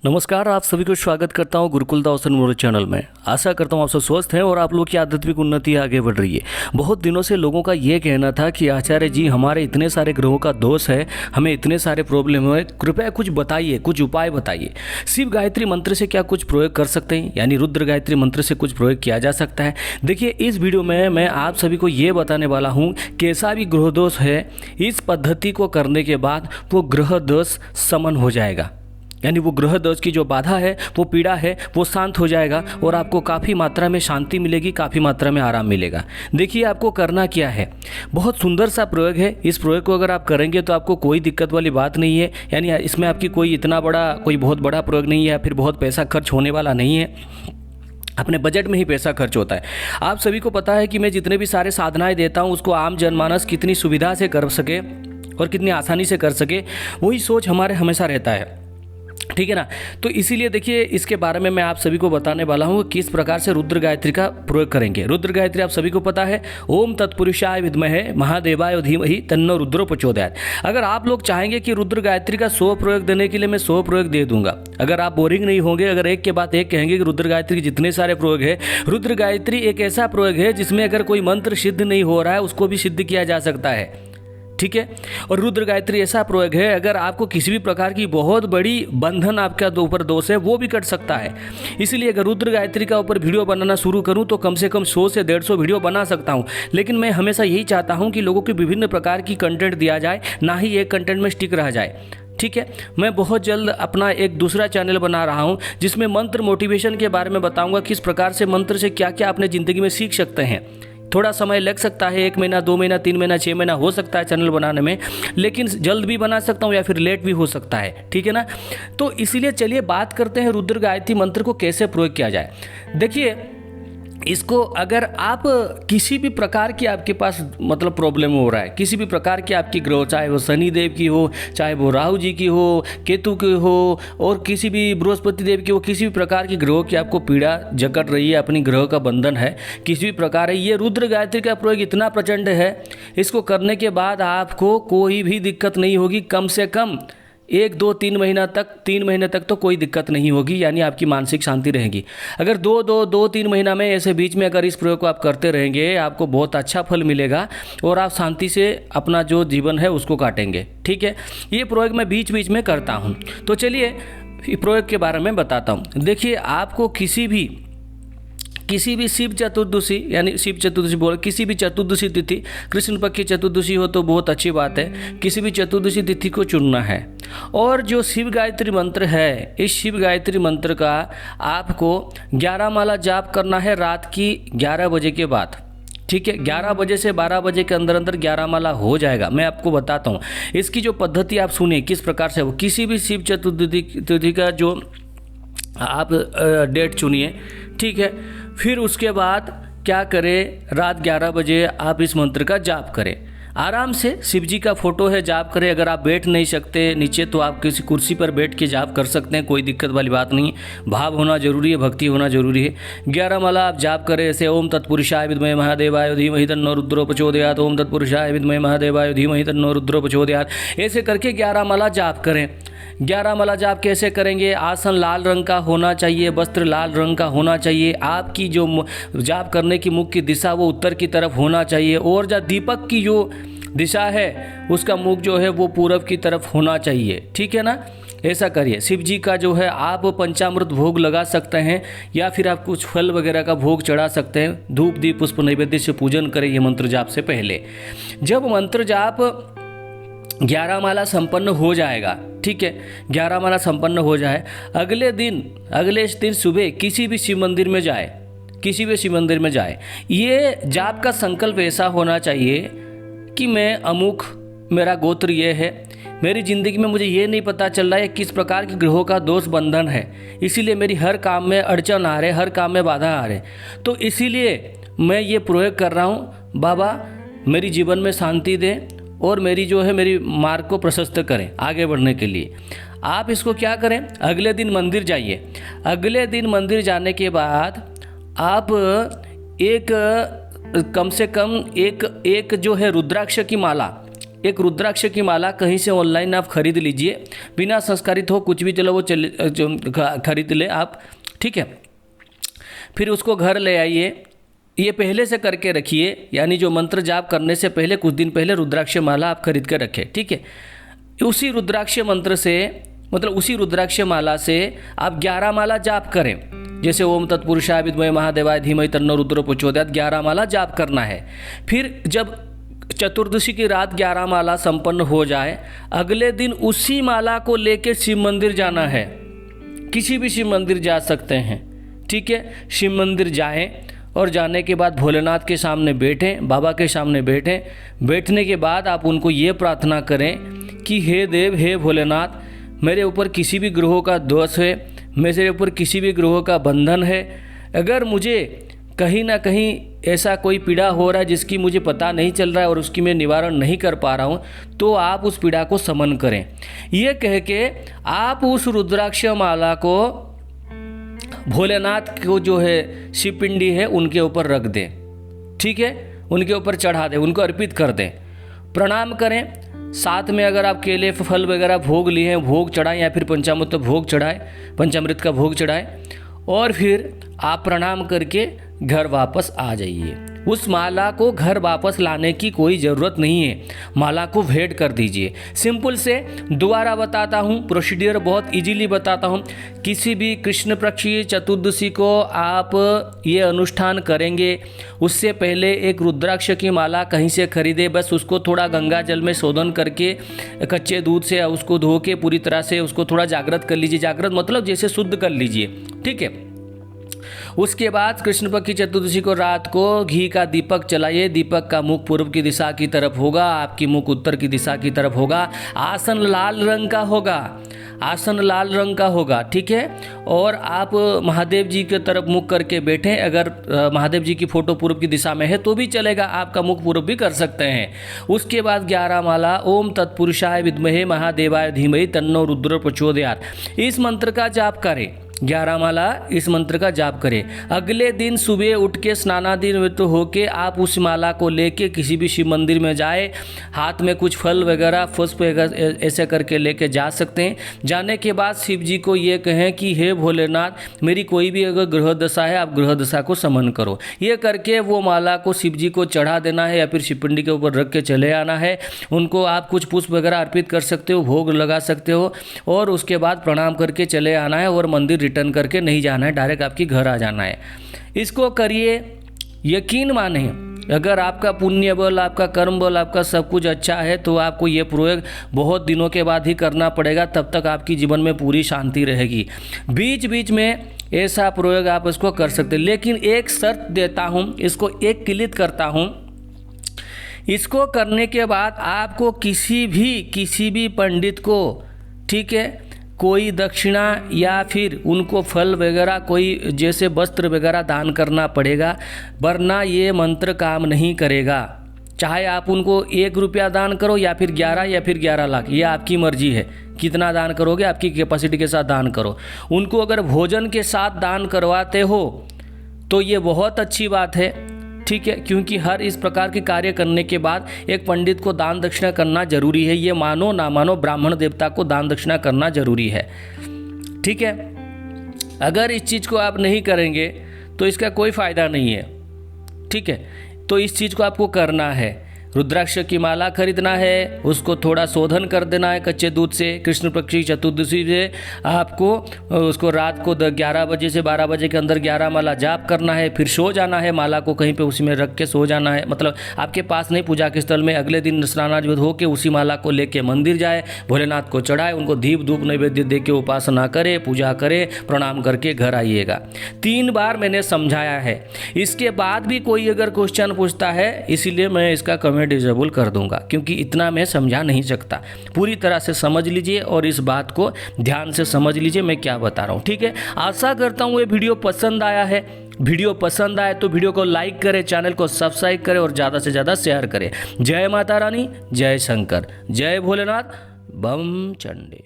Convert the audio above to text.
नमस्कार, आप सभी को स्वागत करता हूं गुरुकुल दावसन मोर चैनल में। आशा करता हूं आप सब स्वस्थ हैं और आप लोग की आध्यात्मिक उन्नति आगे बढ़ रही है। बहुत दिनों से लोगों का ये कहना था कि आचार्य जी, हमारे इतने सारे ग्रहों का दोष है, हमें इतने सारे प्रॉब्लम है, कृपया कुछ बताइए, कुछ उपाय बताइए। शिव गायत्री मंत्र से क्या कुछ प्रयोग कर सकते हैं, यानी रुद्र गायत्री मंत्र से कुछ प्रयोग किया जा सकता है? देखिए, इस वीडियो में मैं आप सभी को ये बताने वाला हूँ कैसा भी ग्रह दोष है, इस पद्धति को करने के बाद वो ग्रह दोष समन हो जाएगा, यानी वो ग्रह दोष की जो बाधा है, वो पीड़ा है, वो शांत हो जाएगा और आपको काफ़ी मात्रा में शांति मिलेगी, काफ़ी मात्रा में आराम मिलेगा। देखिए, आपको करना क्या है, बहुत सुंदर सा प्रयोग है। इस प्रयोग को अगर आप करेंगे तो आपको कोई दिक्कत वाली बात नहीं है, यानी इसमें आपकी कोई बहुत बड़ा प्रयोग नहीं है या फिर बहुत पैसा खर्च होने वाला नहीं है। अपने बजट में ही पैसा खर्च होता है। आप सभी को पता है कि मैं जितने भी सारे साधनाएं देता हूं उसको आम जनमानस कितनी सुविधा से कर सके और कितनी आसानी से कर सके, वही सोच हमारे हमेशा रहता है, ठीक है ना। तो इसीलिए देखिए, इसके बारे में मैं आप सभी को बताने वाला हूँ किस प्रकार से रुद्र गायत्री का प्रयोग करेंगे। रुद्र गायत्री आप सभी को पता है, ओम तत्पुरुषाय विद्महे महादेवाय धीमहि तन्नो रुद्रो प्रचोदयात्। अगर आप लोग चाहेंगे कि रुद्र गायत्री का 100 प्रयोग देने के लिए मैं 100 प्रयोग दे दूंगा। अगर आप बोरिंग नहीं होंगे, अगर एक के बाद एक कहेंगे कि रुद्र गायत्री के जितने सारे प्रयोग है, रुद्र गायत्री एक ऐसा प्रयोग है जिसमें अगर कोई मंत्र सिद्ध नहीं हो रहा है उसको भी सिद्ध किया जा सकता है, ठीक है। और रुद्र गायत्री ऐसा प्रयोग है, अगर आपको किसी भी प्रकार की बहुत बड़ी बंधन आपका ऊपर दोष है वो भी कट सकता है। इसलिए अगर रुद्र गायत्री का ऊपर वीडियो बनाना शुरू करूं तो कम से कम 100 से 150 वीडियो बना सकता हूं, लेकिन मैं हमेशा यही चाहता हूं कि लोगों को विभिन्न प्रकार की कंटेंट दिया जाए, ना ही एक कंटेंट में स्टिक रह जाए, ठीक है। मैं बहुत जल्द अपना एक दूसरा चैनल बना रहा हूं जिसमें मंत्र मोटिवेशन के बारे में बताऊंगा, किस प्रकार से मंत्र से क्या क्या अपने ज़िंदगी में सीख सकते हैं। थोड़ा समय लग सकता है, 1 महीना, 2 महीना, 3 महीना, 6 महीना हो सकता है चैनल बनाने में, लेकिन जल्द भी बना सकता हूँ या फिर लेट भी हो सकता है, ठीक है ना। तो इसीलिए चलिए बात करते हैं रुद्र गायत्री मंत्र को कैसे प्रयोग किया जाए। देखिए, इसको अगर आप किसी भी प्रकार की आपके पास मतलब प्रॉब्लम हो रहा है, किसी भी प्रकार की आपकी ग्रह, चाहे वो शनि देव की हो, चाहे वो राहु जी की हो, केतु की हो, और किसी भी बृहस्पति देव की हो, किसी भी प्रकार की ग्रह की आपको पीड़ा जकड़ रही है, अपनी ग्रह का बंधन है, किसी भी प्रकार है, ये रुद्र गायत्री का प्रयोग इतना प्रचंड है, इसको करने के बाद आपको कोई भी दिक्कत नहीं होगी। कम से कम 1, 2, 3 महीने तक तो कोई दिक्कत नहीं होगी, यानी आपकी मानसिक शांति रहेगी। अगर 2-3 महीना में ऐसे बीच में अगर इस प्रयोग को आप करते रहेंगे, आपको बहुत अच्छा फल मिलेगा और आप शांति से अपना जो जीवन है उसको काटेंगे, ठीक है। ये प्रयोग मैं बीच बीच में करता हूँ। तो चलिए प्रयोग के बारे में बताता हूँ। देखिए, आपको किसी भी शिव चतुर्दशी, यानी शिव चतुर्दशी बोल, किसी भी चतुर्दशी तिथि, कृष्ण पक्ष की चतुर्दशी हो तो बहुत अच्छी बात है, किसी भी चतुर्दशी तिथि को चुनना है। और जो शिव गायत्री मंत्र है, इस शिव गायत्री मंत्र का आपको 11 माला जाप करना है रात की 11 बजे के बाद, ठीक है। 11 बजे से 12 बजे के अंदर 11 माला हो जाएगा। मैं आपको बताता हूँ इसकी जो पद्धति, आप सुनिए किस प्रकार से। वो किसी भी शिव चतुर्दशी तिथि का जो आप डेट चुनिए, ठीक है। फिर उसके बाद क्या करें, रात 11 बजे आप इस मंत्र का जाप करें। आराम से शिव जी का फोटो है, जाप करें। अगर आप बैठ नहीं सकते नीचे तो आप किसी कुर्सी पर बैठ के जाप कर सकते हैं, कोई दिक्कत वाली बात नहीं। भाव होना जरूरी है, भक्ति होना जरूरी है। 11 माला आप जाप करें ऐसे, ओम तत्पुरुषाय विद्महे महादेवाय धीमहि तन्नो रुद्रो प्रचोदयात्, ओम तत्पुरुषाय विद्महे महादेवाय धीमहि तन्नो रुद्रो प्रचोदयात्। ऐसे करके 11 माला जाप करें। 11 माला जाप कैसे करेंगे, आसन लाल रंग का होना चाहिए, वस्त्र लाल रंग का होना चाहिए, आपकी जो जाप करने की मुख की दिशा वो उत्तर की तरफ होना चाहिए, और जो दीपक की जो दिशा है उसका मुख जो है वो पूरब की तरफ होना चाहिए, ठीक है ना। ऐसा करिए। शिव जी का जो है आप पंचामृत भोग लगा सकते हैं या फिर आप कुछ फल वगैरह का भोग चढ़ा सकते हैं। धूप दीप पुष्प नैवेद्य से पूजन करें ये मंत्र जाप से पहले। जब मंत्र जाप 11 माला संपन्न हो जाएगा, ठीक है, 11 माला संपन्न हो जाए, अगले दिन सुबह किसी भी शिव मंदिर में जाए, ये जाप का संकल्प ऐसा होना चाहिए कि मैं अमुक, मेरा गोत्र ये है, मेरी ज़िंदगी में मुझे ये नहीं पता चल रहा है किस प्रकार के ग्रहों का दोष बंधन है, इसीलिए मेरी हर काम में अड़चन आ रहे, हर काम में बाधा आ रहे, तो इसीलिए मैं ये प्रयोग कर रहा हूँ। बाबा मेरी जीवन में शांति दें और मेरी मार्ग को प्रशस्त करें आगे बढ़ने के लिए। आप इसको क्या करें, अगले दिन मंदिर जाइए। अगले दिन मंदिर जाने के बाद आप कम से कम एक जो है रुद्राक्ष की माला, एक रुद्राक्ष की माला कहीं से ऑनलाइन आप खरीद लीजिए, बिना संस्कारित हो कुछ भी चलो वो खरीद ले आप, ठीक है। फिर उसको घर ले आइए, ये पहले से करके रखिए, यानी जो मंत्र जाप करने से पहले कुछ दिन पहले रुद्राक्ष माला आप खरीद कर रखें, ठीक है। उसी रुद्राक्ष मंत्र से, मतलब उसी रुद्राक्ष माला से आप 11 माला जाप करें। जैसे ओम तत्पुरुषाय विद्महे महादेवाय धीमहि तन्नो रुद्रो प्रचोदयात् 11 माला जाप करना है। फिर जब चतुर्दशी की रात 11 माला संपन्न हो जाए, अगले दिन उसी माला को लेकर शिव मंदिर जाना है। किसी भी शिव मंदिर जा सकते हैं, ठीक है। शिव मंदिर जाएं और जाने के बाद भोलेनाथ के सामने बैठें, बाबा के सामने बैठें। बैठने के बाद आप उनको ये प्रार्थना करें कि हे देव, हे भोलेनाथ, मेरे ऊपर किसी भी ग्रहों का दोष है, मेरे ऊपर किसी भी ग्रहों का बंधन है। अगर मुझे कहीं ना कहीं ऐसा कोई पीड़ा हो रहा है जिसकी मुझे पता नहीं चल रहा है और उसकी मैं निवारण नहीं कर पा रहा हूँ, तो आप उस पीड़ा को समन करें। ये कह के आप उस रुद्राक्ष माला को भोलेनाथ को जो है शिवपिंडी है उनके ऊपर रख दें, ठीक है। उनके ऊपर चढ़ा दें, उनको अर्पित कर दें, प्रणाम करें। साथ में अगर आप केले फल वगैरह भोग लिए हैं, भोग चढ़ाएं, या फिर पंचामृत भोग चढ़ाएं, पंचामृत का भोग चढ़ाएं, और फिर आप प्रणाम करके घर वापस आ जाइए। उस माला को घर वापस लाने की कोई ज़रूरत नहीं है, माला को भेंट कर दीजिए। सिंपल से दोबारा बताता हूँ, प्रोसीडियर बहुत इजीली बताता हूँ। किसी भी कृष्ण पक्ष की चतुर्दशी को आप ये अनुष्ठान करेंगे, उससे पहले एक रुद्राक्ष की माला कहीं से खरीदे, बस उसको थोड़ा गंगा जल में शोधन करके कच्चे दूध से उसको धो के पूरी तरह से उसको थोड़ा जागृत कर लीजिए। जागृत मतलब जैसे शुद्ध कर लीजिए, ठीक है। उसके बाद कृष्ण पक्ष की चतुर्दशी को रात को घी का दीपक जलाइए। दीपक का मुख पूर्व की दिशा की तरफ होगा, आपकी मुख उत्तर की दिशा की तरफ होगा। आसन लाल रंग का होगा, आसन लाल रंग का होगा, ठीक है। और आप महादेव जी की तरफ मुख करके बैठें। अगर महादेव जी की फोटो पूर्व की दिशा में है तो भी चलेगा, आपका मुख पूर्व भी कर सकते हैं। उसके बाद 11 माला ओम तत्पुरुषाय विद्महे महादेवाय धीमहि तन्नो रुद्र प्रचोदयात्, इस मंत्र का जाप करें। 11 माला इस मंत्र का जाप करें। अगले दिन सुबह उठ के स्नानादि होके आप उस माला को लेके किसी भी शिव मंदिर में जाए, हाथ में कुछ फल वगैरह पुष्प ऐसे करके लेके जा सकते हैं। जाने के बाद शिव जी को ये कहें कि हे भोलेनाथ, मेरी कोई भी अगर ग्रह दशा है, आप ग्रह दशा को समन करो। ये करके वो माला को शिव जी को चढ़ा देना है या फिर शिवपिंडी के ऊपर रख के चले आना है। उनको आप कुछ पुष्प वगैरह अर्पित कर सकते हो, भोग लगा सकते हो, और उसके बाद प्रणाम करके चले आना है और मंदिर रिटर्न करके नहीं जाना है, डायरेक्ट आपके घर आ जाना है। इसको करिए, यकीन माने, अगर आपका पुण्य बल, आपका कर्म बल, आपका सब कुछ अच्छा है तो आपको ये प्रयोग बहुत दिनों के बाद ही करना पड़ेगा, तब तक आपकी जीवन में पूरी शांति रहेगी। बीच बीच में ऐसा प्रयोग आप इसको कर सकते हैं, लेकिन एक शर्त देता हूँ, इसको एक क्लिक करता हूँ। इसको करने के बाद आपको किसी भी पंडित को, ठीक है, कोई दक्षिणा या फिर उनको फल वगैरह, कोई जैसे वस्त्र वगैरह दान करना पड़ेगा, वरना ये मंत्र काम नहीं करेगा। चाहे आप उनको 1 रुपया दान करो या फिर 11 या फिर 11 लाख, ये आपकी मर्जी है, कितना दान करोगे आपकी कैपेसिटी के साथ दान करो। उनको अगर भोजन के साथ दान करवाते हो तो ये बहुत अच्छी बात है, ठीक है, क्योंकि हर इस प्रकार के कार्य करने के बाद एक पंडित को दान दक्षिणा करना जरूरी है। ये मानो ना मानो, ब्राह्मण देवता को दान दक्षिणा करना जरूरी है, ठीक है। अगर इस चीज़ को आप नहीं करेंगे तो इसका कोई फ़ायदा नहीं है, ठीक है। तो इस चीज़ को आपको करना है। रुद्राक्ष की माला खरीदना है, उसको थोड़ा शोधन कर देना है कच्चे दूध से। कृष्ण पक्ष की चतुर्दशी से आपको उसको रात को 11 बजे से 12 बजे के अंदर 11 माला जाप करना है। फिर सो जाना है, माला को कहीं पे उसी में रख के सो जाना है, मतलब आपके पास नहीं, पूजा के स्थल में। अगले दिन स्नानाधिपत होकर उसी माला को लेके मंदिर जाए, भोलेनाथ को चढ़ाए, उनको दीप धूप नैवेद्य दे के उपासना करे, पूजा करे, प्रणाम करके घर आइएगा। 3 बार मैंने समझाया है। इसके बाद भी कोई अगर क्वेश्चन पूछता है, इसीलिए मैं इसका कमेंट डिसेबल कर दूंगा, क्योंकि इतना मैं समझा नहीं सकता। पूरी तरह से समझ लीजिए और इस बात को ध्यान से समझ लीजिए मैं क्या बता रहा हूँ, ठीक है। आशा करता हूँ ये वीडियो पसंद आया है। वीडियो पसंद आए तो वीडियो को लाइक करें, चैनल को सब्सक्राइब करें और ज़्यादा से ज़्यादा शेयर करें। जय माता रानी, जय शंकर, जय भोलेनाथ, बम चंडी।